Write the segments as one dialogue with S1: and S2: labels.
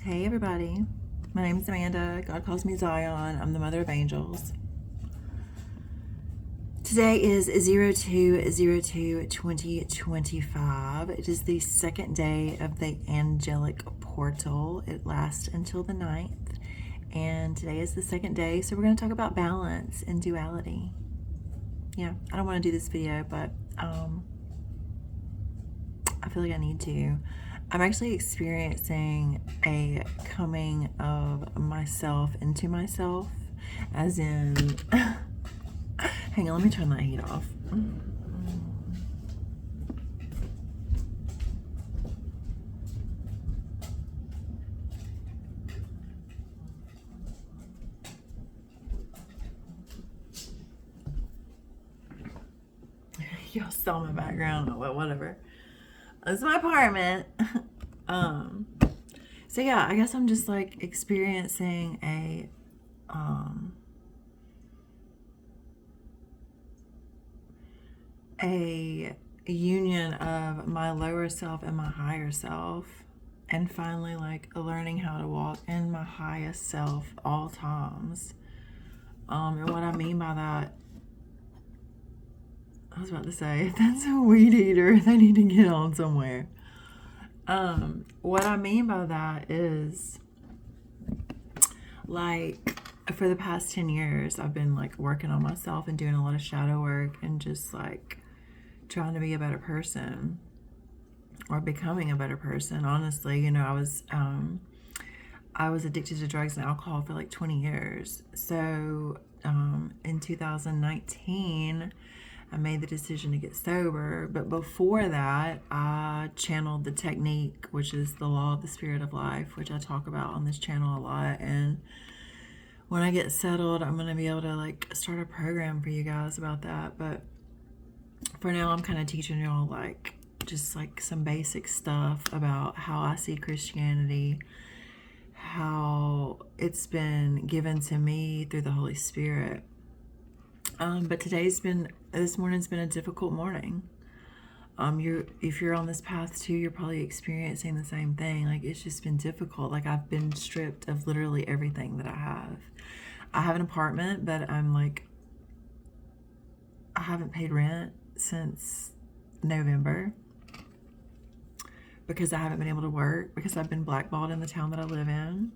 S1: Hey everybody, my name is Amanda. God calls me Zion. I'm the mother of angels. Today is 02/02/2025. It is the second day of the angelic portal. It lasts until the 9th, and today is the second day, so we're going to talk about balance and duality. Yeah, I don't want to do this video, but I feel like I need to. I'm actually experiencing a coming of myself into myself, as in, hang on, let me turn that heat off. Y'all saw my background, but whatever. It's my apartment. So yeah, I guess I'm just like experiencing a union of my lower self and my higher self, and finally like learning how to walk in my highest self all times. And what I mean by that, I was about to say, if that's a weed eater, they need to get on somewhere. What I mean by that is, like, for the past 10 years, I've been like working on myself and doing a lot of shadow work and just like trying to be a better person or becoming a better person. Honestly, you know, I was addicted to drugs and alcohol for like 20 years. So in 2019, I made the decision to get sober. But before that, I channeled the technique, which is the law of the spirit of life, which I talk about on this channel a lot. And when I get settled, I'm going to be able to like start a program for you guys about that. But for now, I'm kind of teaching y'all like just like some basic stuff about how I see Christianity, how it's been given to me through the Holy Spirit. But this morning's been a difficult morning. If you're on this path too, you're probably experiencing the same thing. Like, it's just been difficult. Like, I've been stripped of literally everything that I have. I have an apartment, but I haven't paid rent since November because I haven't been able to work, because I've been blackballed in the town that I live in.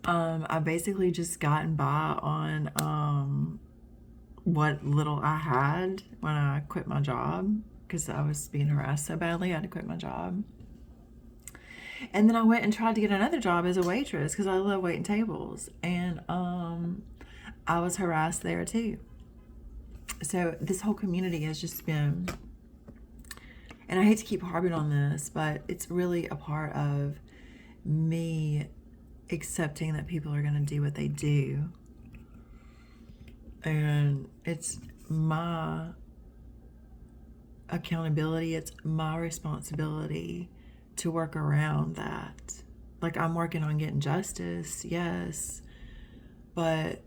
S1: I've basically just gotten by on what little I had when I quit my job, because I was being harassed so badly I had to quit my job. And then I went and tried to get another job as a waitress because I love waiting tables, and I was harassed there too. So this whole community has just been, and I hate to keep harping on this, but it's really a part of me accepting that people are going to do what they do. And it's my accountability, it's my responsibility to work around that. Like, I'm working on getting justice, yes, but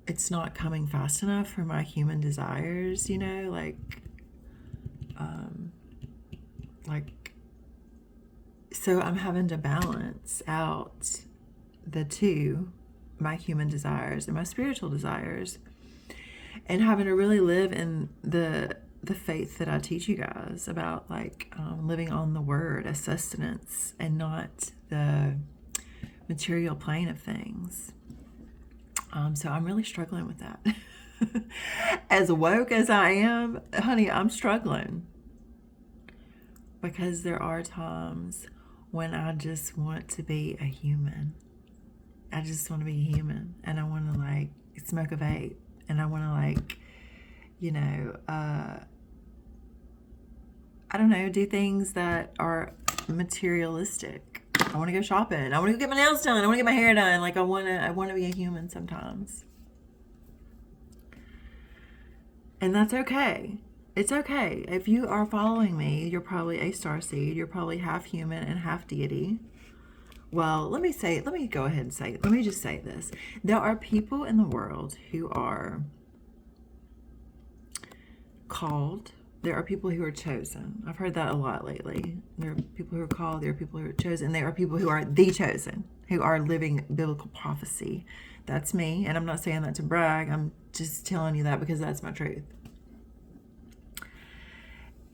S1: it's not coming fast enough for my human desires, you know, so I'm having to balance out the two, my human desires and my spiritual desires, and having to really live in the faith that I teach you guys about, like living on the word as sustenance and not the material plane of things. So I'm really struggling with that. As woke as I am, honey, I'm struggling, because there are times when I just want to be a human. I just want to be a human, and I want to like smoke a vape, and I want to like, you know, I don't know, do things that are materialistic. I want to go shopping. I want to go get my nails done. I want to get my hair done. Like, I want to be a human sometimes. And that's okay. It's okay. If you are following me, you're probably a starseed. You're probably half human and half deity. Well, let me just say this. There are people in the world who are called there are people who are chosen. I've heard that a lot lately. There are people who are called, there are people who are chosen, there are people who are the chosen, who are living biblical prophecy. That's me, and I'm not saying that to brag. I'm just telling you that because that's my truth.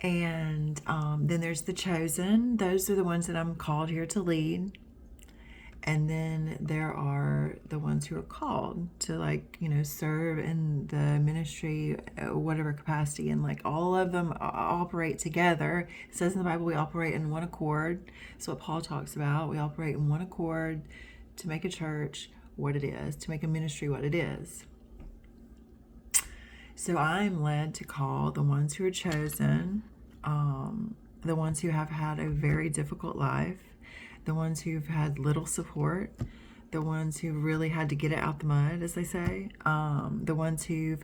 S1: And then there's the chosen. Those are the ones that I'm called here to lead. And then there are the ones who are called to, like, serve in the ministry, whatever capacity. And like all of them operate together. It says in the Bible, we operate in one accord. That's what Paul talks about. We operate in one accord to make a church what it is, to make a ministry what it is. So I'm led to call the ones who are chosen, the ones who have had a very difficult life, the ones who've had little support, the ones who really had to get it out the mud, as they say, the ones who've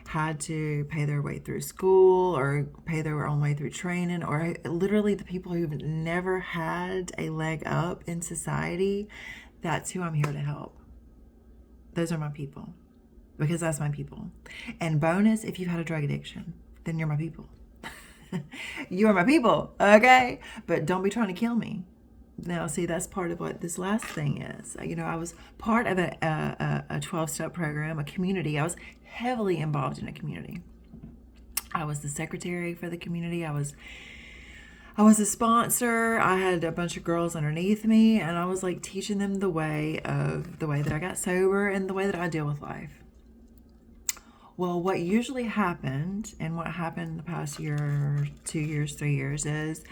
S1: had to pay their way through school or pay their own way through training, or literally the people who've never had a leg up in society. That's who I'm here to help. Those are my people, because that's my people. And bonus, if you've had a drug addiction, then you're my people. You are my people, okay? But don't be trying to kill me. Now, see, that's part of what this last thing is. I was part of a 12-step program, a community. I was heavily involved in a community. I was the secretary for the community. I was a sponsor. I had a bunch of girls underneath me, and I was like teaching them the way that I got sober and the way that I deal with life. Well, what usually happened, and what happened the past year, 2 years, 3 years, is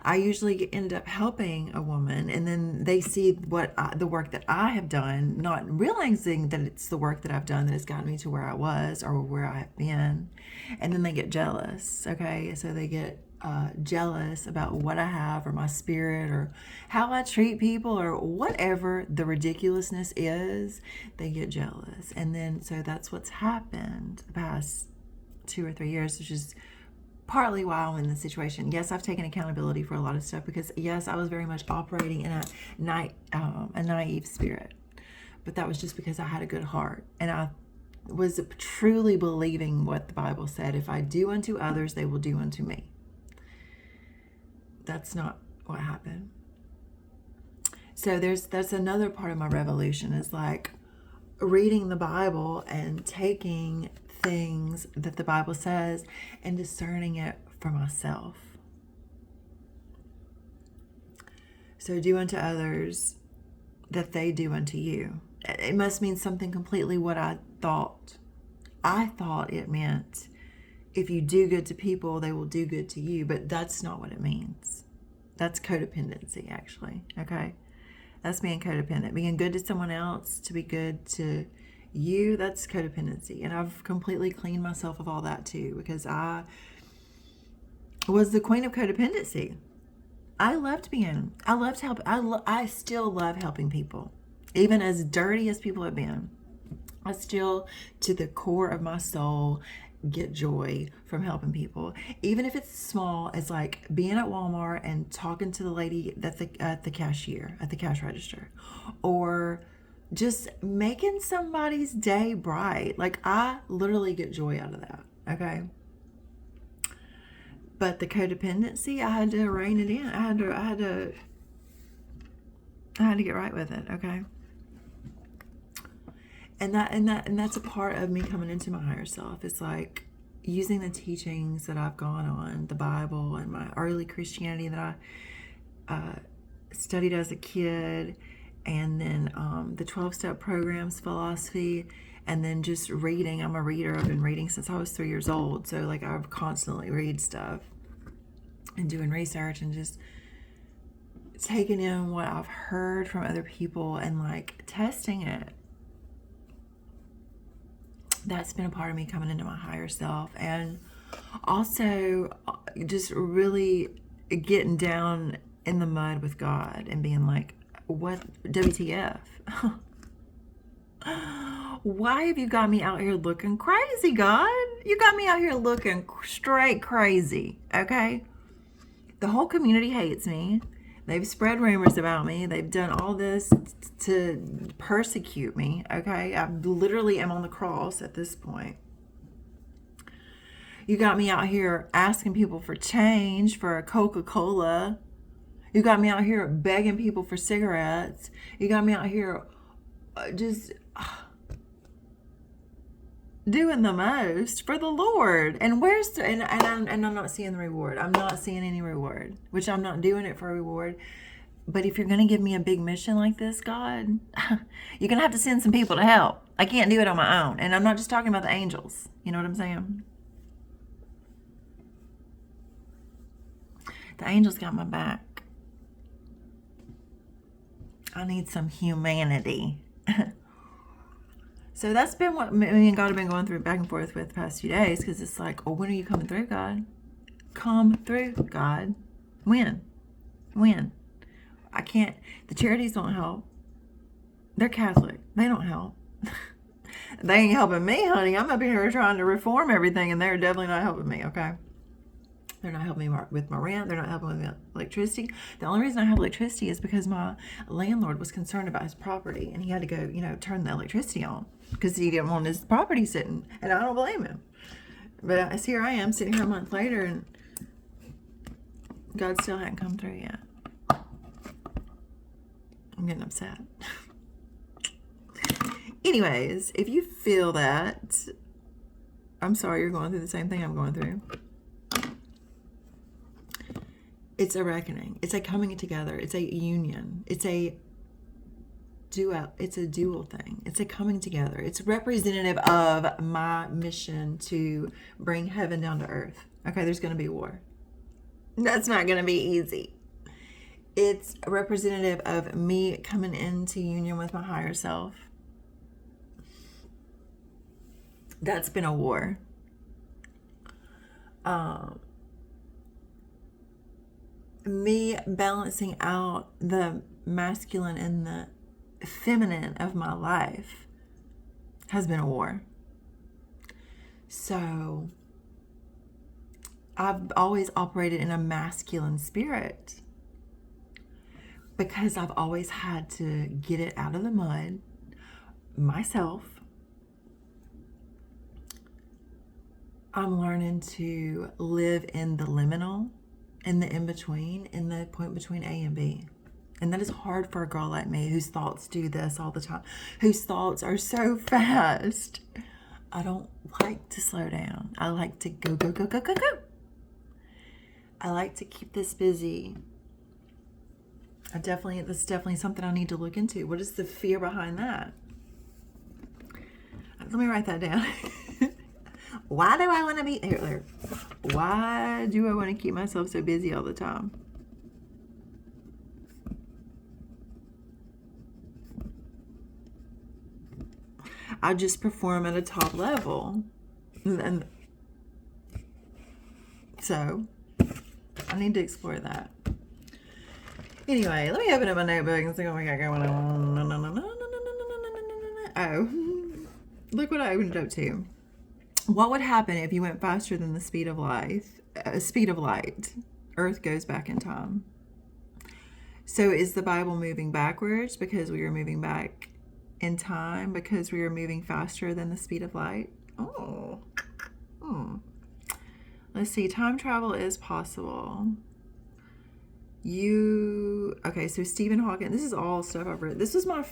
S1: I usually end up helping a woman, and then they see the work that I have done, not realizing that it's the work that I've done that has gotten me to where I was or where I have been, and then they get jealous, okay? So they get jealous about what I have, or my spirit, or how I treat people, or whatever the ridiculousness is. They get jealous. And then so that's what's happened the past 2 or 3 years, which is partly why I'm in this situation. Yes, I've taken accountability for a lot of stuff, because yes, I was very much operating in a naive spirit, but that was just because I had a good heart, and I was truly believing what the Bible said: if I do unto others, they will do unto me. That's not what happened. So that's another part of my revolution, is like reading the Bible and taking things that the Bible says and discerning it for myself. So do unto others that they do unto you. It must mean something completely what I thought. I thought it meant if you do good to people, they will do good to you. But that's not what it means. That's codependency, actually. Okay? That's being codependent. Being good to someone else to be good to you, that's codependency. And I've completely cleaned myself of all that too, because I was the queen of codependency. I loved help. I still love helping people. Even as dirty as people have been, I still, to the core of my soul, get joy from helping people. Even if it's small, it's like being at Walmart and talking to the lady at the cashier, at the cash register, or just making somebody's day bright. Like, I literally get joy out of that, okay? But the codependency, I had to rein it in. I had to get right with it, okay? And that's a part of me coming into my higher self. It's like using the teachings that I've gone on, the Bible and my early Christianity that I studied as a kid, and then the 12-step programs philosophy, and then just reading. I'm a reader. I've been reading since I was 3 years old. So like I constantly read stuff and doing research and just taking in what I've heard from other people and like testing it. That's been a part of me coming into my higher self, and also just really getting down in the mud with God and being like, what, WTF? Why have you got me out here looking crazy, God? You got me out here looking straight crazy, okay? The whole community hates me. They've spread rumors about me. They've done all this to persecute me, okay? I literally am on the cross at this point. You got me out here asking people for change for a Coca-Cola. You got me out here begging people for cigarettes. You got me out here just doing the most for the Lord. And where's the, and I'm not seeing the reward. I'm not seeing any reward, which I'm not doing it for a reward. But if you're going to give me a big mission like this, God, you're going to have to send some people to help. I can't do it on my own. And I'm not just talking about the angels. You know what I'm saying? The angels got my back. I need some humanity. So that's been what me and God have been going through back and forth with the past few days, because it's like, oh, when are you coming through, God? Come through, God. When? I can't. The charities don't help. They're Catholic. They don't help. They ain't helping me, honey. I'm up here trying to reform everything, and they're definitely not helping me, okay? They're not helping me with my rent. They're not helping with electricity. The only reason I have electricity is because my landlord was concerned about his property, and he had to go, turn the electricity on because he didn't want his property sitting, and I don't blame him. But here I am sitting here a month later, and God still hadn't come through yet. I'm getting upset. Anyways, if you feel that, I'm sorry you're going through the same thing I'm going through. It's a reckoning. It's a coming together. It's a union. It's a dual thing. It's a coming together. It's representative of my mission to bring heaven down to earth. Okay, there's going to be war. That's not going to be easy. It's representative of me coming into union with my higher self. That's been a war. Me balancing out the masculine and the feminine of my life has been a war. So I've always operated in a masculine spirit because I've always had to get it out of the mud myself. I'm learning to live in the liminal, in the in-between, in the point between A and B. And that is hard for a girl like me whose thoughts do this all the time, whose thoughts are so fast. I don't like to slow down. I like to go, go, go, go, go, go. I like to keep this busy. This is definitely something I need to look into. What is the fear behind that? Let me write that down. Why do I want to be here? Why do I want to keep myself so busy all the time? I just perform at a top level. And so I need to explore that. Anyway, let me open up my notebook and see what we got going on. Oh, look what I opened it up to. What would happen if you went faster than the speed of light? Earth goes back in time. So is the Bible moving backwards because we are moving back in time because we are moving faster than the speed of light? Let's see. Time travel is possible. Okay, so Stephen Hawking. This is all stuff I've read. This was one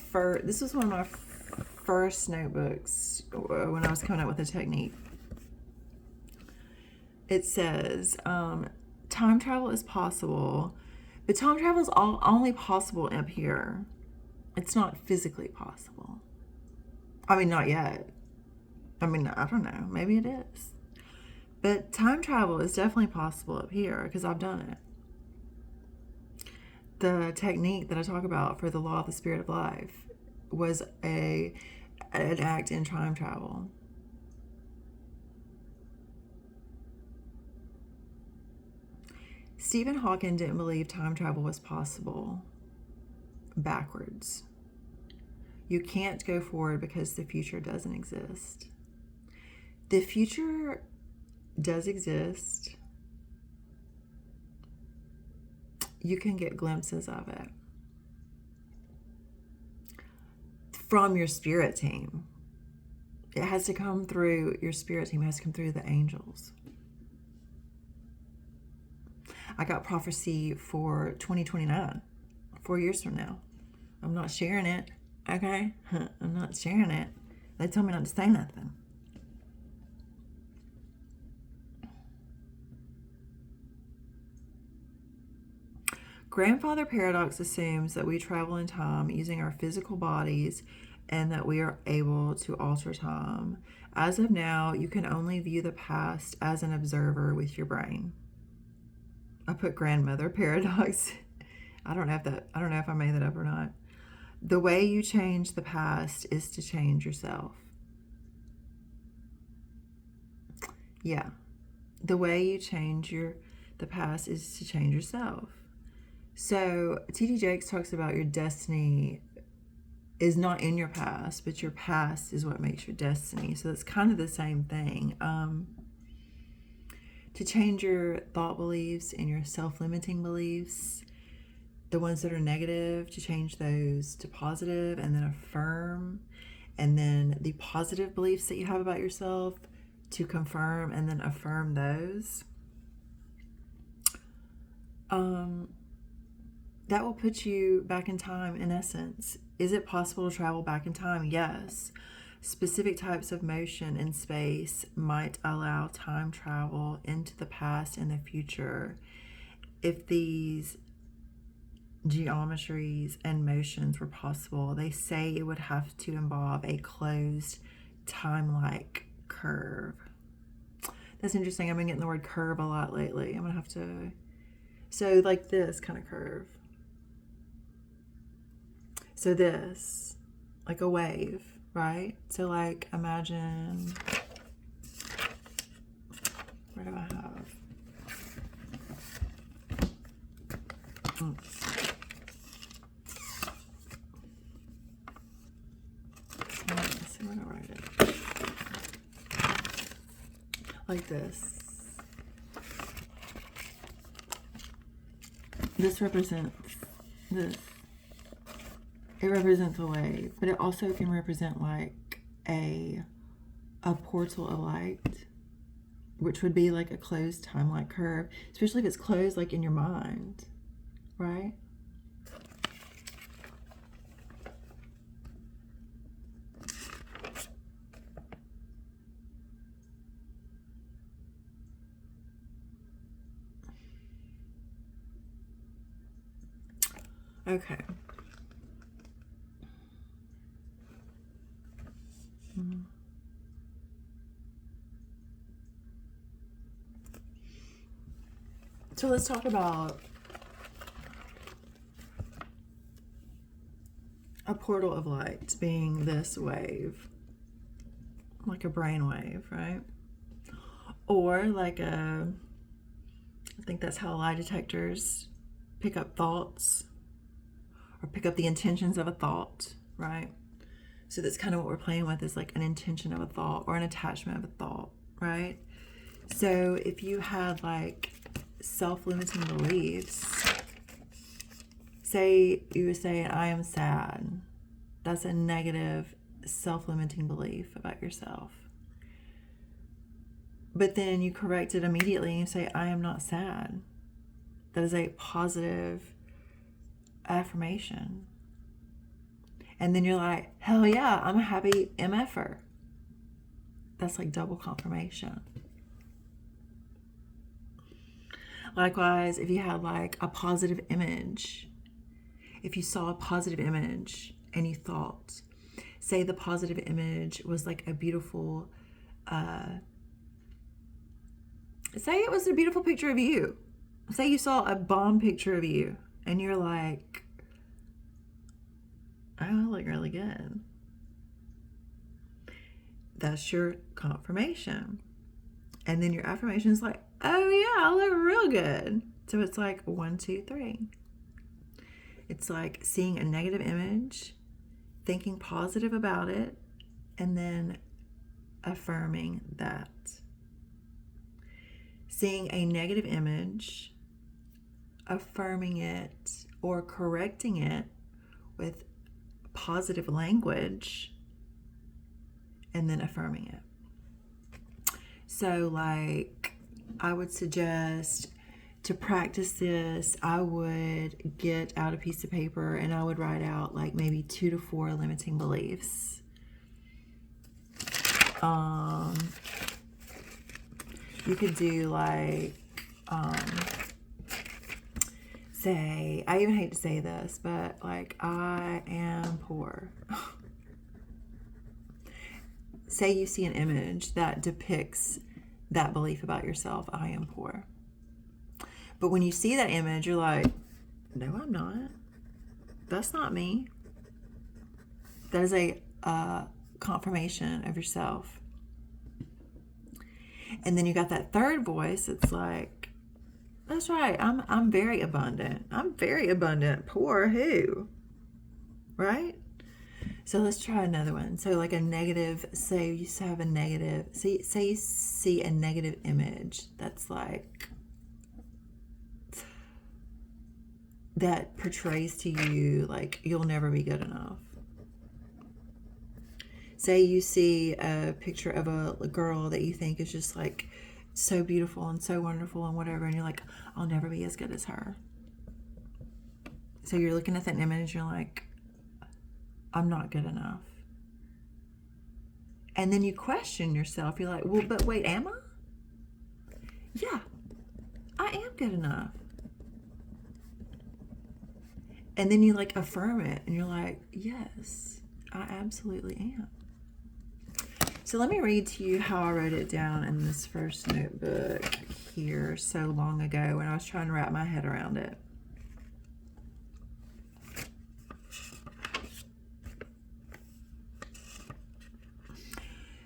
S1: of my first notebooks when I was coming up with a technique. It says time travel is possible, but time travel is only possible up here. It's not physically possible. I mean, not yet. I mean, I don't know. Maybe it is. But time travel is definitely possible up here because I've done it. The technique that I talk about for the law of the spirit of life was an act in time travel. Stephen Hawking didn't believe time travel was possible backwards. You can't go forward because the future doesn't exist. The future does exist. You can get glimpses of it from your spirit team. It has to come through your spirit team. It has to come through the angels. I got prophecy for 2029, 4 years from now. I'm not sharing it, okay? I'm not sharing it. They told me not to say nothing. Grandfather paradox assumes that we travel in time using our physical bodies and that we are able to alter time. As of now, you can only view the past as an observer with your brain. I put grandmother paradox. I don't know if I made that up or not. The way you change the past is to change yourself. Yeah. The way you change the past is to change yourself. So T.D. Jakes talks about your destiny is not in your past, but your past is what makes your destiny. So that's kind of the same thing. To change your thought beliefs and your self-limiting beliefs, the ones that are negative, to change those to positive and then affirm. And then the positive beliefs that you have about yourself, to confirm and then affirm those. That will put you back in time, in essence. Is it possible to travel back in time? Yes. Specific types of motion in space might allow time travel into the past and the future. If these geometries and motions were possible, they say it would have to involve a closed time-like curve. That's interesting. I've been getting the word curve a lot lately. I'm going to have to... So like this kind of curve. So this, like a wave, right? So like imagine, what do I have? Let's see, where do I write it? Like this. This represents this. It represents a wave, but it also can represent like a portal of light, which would be like a closed time-like curve, especially if it's closed like in your mind, right? Okay. So let's talk about a portal of light being this wave, like a brain wave, right? Or like I think that's how lie detectors pick up thoughts or pick up the intentions of a thought, right? So that's kind of what we're playing with, is like an intention of a thought or an attachment of a thought, right? So if you had like self-limiting beliefs, say you were saying, I am sad. That's a negative self-limiting belief about yourself. But then you correct it immediately and you say, I am not sad. That is a positive affirmation. And then you're like, hell yeah, I'm a happy MFer. That's like double confirmation. Likewise, if you had like a positive image, if you saw a positive image and you thought, say the positive image was like a beautiful, say it was a beautiful picture of you. Say you saw a bomb picture of you and you're like, oh, I look really good. That's your confirmation. And then your affirmation is like, oh yeah, I look real good. So it's like 1, 2, 3. It's like seeing a negative image, thinking positive about it, and then affirming that. Seeing a negative image, affirming it or correcting it with positive language, and then affirming it. So like I would suggest to practice this, I would get out a piece of paper and I would write out like maybe 2 to 4 limiting beliefs. You could do like, say, I even hate to say this, but like, I am poor. Say you see an image that depicts that belief about yourself, I am poor. But when you see that image, you're like, no, I'm not. That's not me. That is a confirmation of yourself. And then you got that third voice. It's like, that's right. I'm very abundant. I'm very abundant. Poor who? Right? So let's try another one. So like a negative, say you have a negative, say you see a negative image that's like, that portrays to you like you'll never be good enough. Say you see a picture of a girl that you think is just like so beautiful and so wonderful and whatever, and you're like, I'll never be as good as her. So you're looking at that image, you're like, I'm not good enough. And then you question yourself. You're like, well, but wait, am I? Yeah, I am good enough. And then you like affirm it and you're like, yes, I absolutely am. So let me read to you how I wrote it down in this first notebook here so long ago when I was trying to wrap my head around it.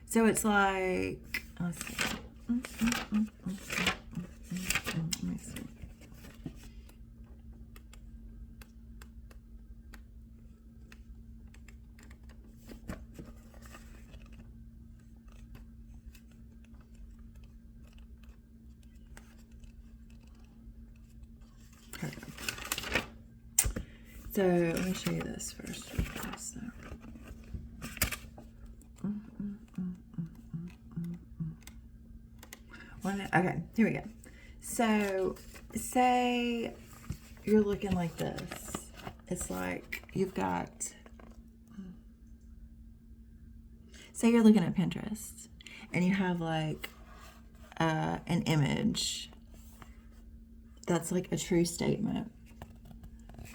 S1: So it's like, let's see. Let me see. So let me show you this first. Okay, here we go. So say you're looking like this. It's like you've got, say you're looking at Pinterest and you have like an image that's like a true statement.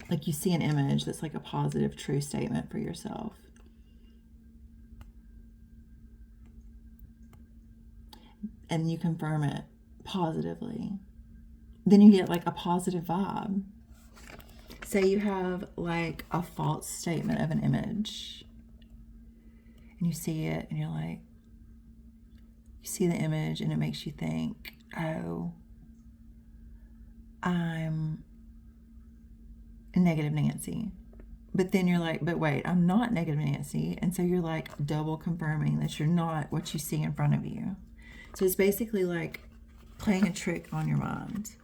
S1: Like you see an image that's like a positive, true statement for yourself. And you confirm it positively. Then you get like a positive vibe. Say you have like a false statement of an image. And you see it and you're like, you see the image and it makes you think, oh, I'm negative Nancy. But then you're like, but wait, I'm not negative Nancy. And so you're like double confirming that you're not what you see in front of you. So it's basically like playing a trick on your mind.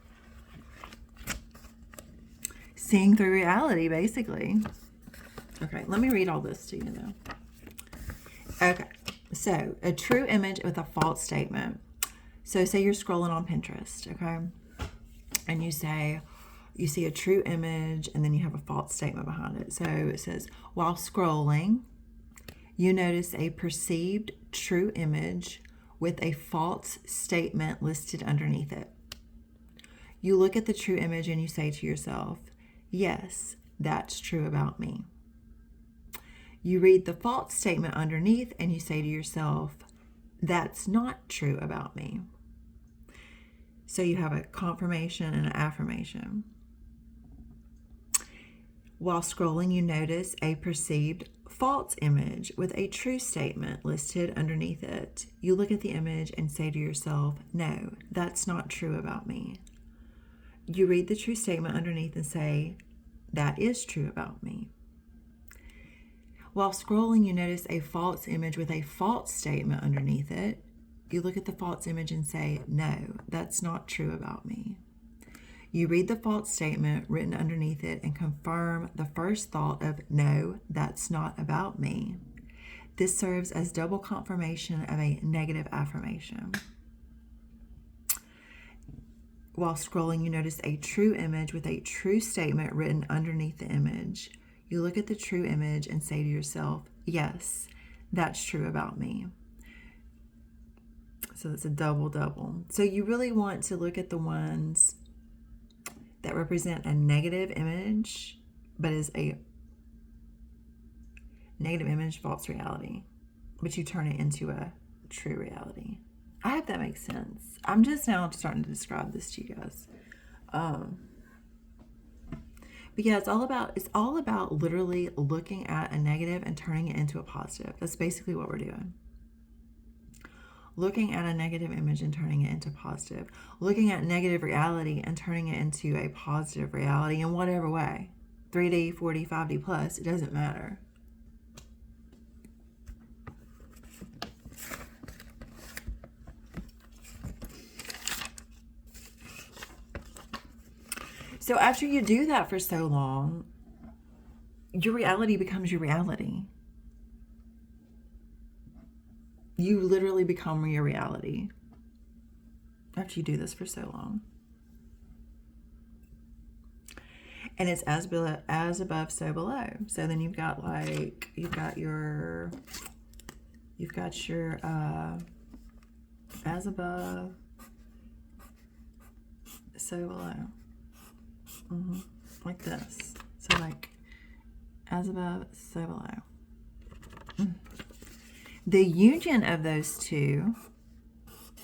S1: Seeing through reality, basically. Okay, let me read all this to you though. Okay, so a true image with a false statement. So say you're scrolling on Pinterest, okay? And you see a true image and then you have a false statement behind it. So it says, while scrolling, you notice a perceived true image with a false statement listed underneath it. You look at the true image and you say to yourself, yes, that's true about me. You read the false statement underneath and you say to yourself, that's not true about me. So you have a confirmation and an affirmation. While scrolling, you notice a perceived false image with a true statement listed underneath it. You look at the image and say to yourself, no, that's not true about me. You read the true statement underneath and say, that is true about me. While scrolling, you notice a false image with a false statement underneath it. You look at the false image and say, no, that's not true about me. You read the false statement written underneath it and confirm the first thought of, no, that's not about me. This serves as double confirmation of a negative affirmation. while scrolling, you notice a true image with a true statement written underneath the image. You look at the true image and say to yourself, yes, that's true about me. So it's a double. So you really want to look at the ones that represent a negative image, but is a negative image, false reality, but you turn it into a true reality. I hope that makes sense. I'm just now starting to describe this to you guys. But yeah, it's all about literally looking at a negative and turning it into a positive. That's basically what we're doing. Looking at a negative image and turning it into positive. Looking at negative reality and turning it into a positive reality in whatever way. 3D, 4D, 5D plus, it doesn't matter. So after you do that for so long, your reality becomes your reality. You literally become your reality after you do this for so long. And it's as above, so below. So then you've got your as above, so below. Like this. So like as above, so below. The union of those two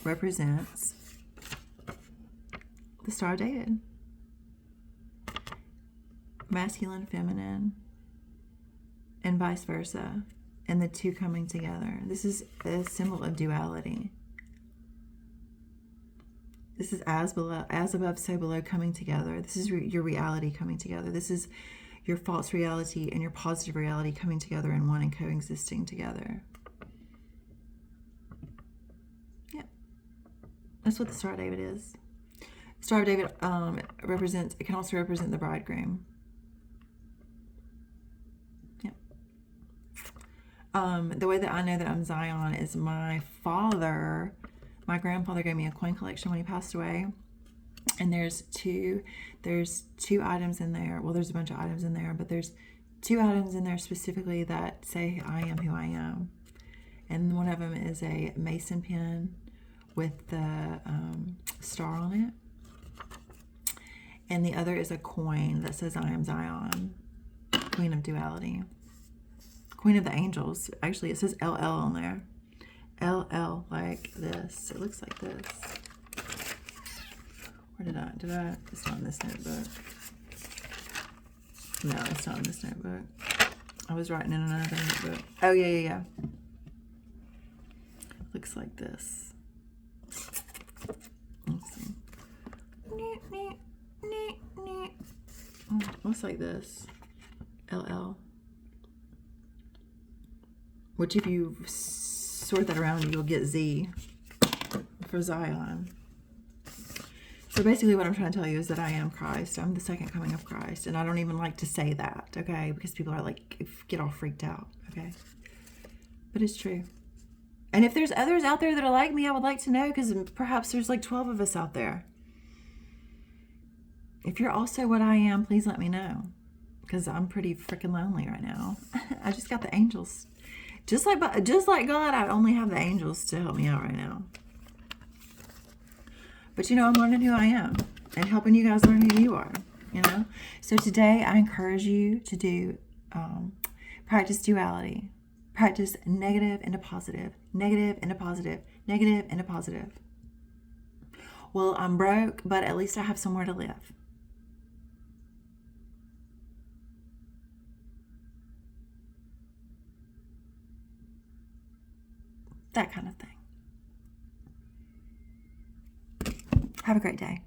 S1: represents the Star of David. Masculine, feminine, and vice versa. And the two coming together. This is a symbol of duality. This is as above, so below coming together. This is your reality coming together. This is your false reality and your positive reality coming together in one and coexisting together. Yeah. That's what the Star of David is. The Star of David it can also represent the bridegroom. Yeah. The way that I know that I'm Zion is my grandfather gave me a coin collection when he passed away. And there's two items in there. Well, there's a bunch of items in there, but there's two items in there specifically that say I am who I am. And one of them is a mason pen with the star on it. And the other is a coin that says I am Zion, Queen of Duality. Queen of the Angels. Actually, it says LL on there. LL, like this. It looks like this. Where did I? It's not in this notebook. No, it's not in this notebook. I was writing in another notebook. Oh, yeah. Looks like this. Let's see. Looks like this. LL. Which if you sort that around, you'll get Z for Zion. So basically what I'm trying to tell you is that I am Christ. I'm the second coming of Christ. And I don't even like to say that, okay? Because people are like, get all freaked out, okay? But it's true. And if there's others out there that are like me, I would like to know, because perhaps there's like 12 of us out there. If you're also what I am, please let me know. Because I'm pretty freaking lonely right now. I just got the angels. Just like God, I only have the angels to help me out right now. But I'm learning who I am and helping you guys learn who you are, So today I encourage you to do practice duality. Practice negative into positive, negative into positive, negative into positive. Well, I'm broke, but at least I have somewhere to live. That kind of thing. Have a great day.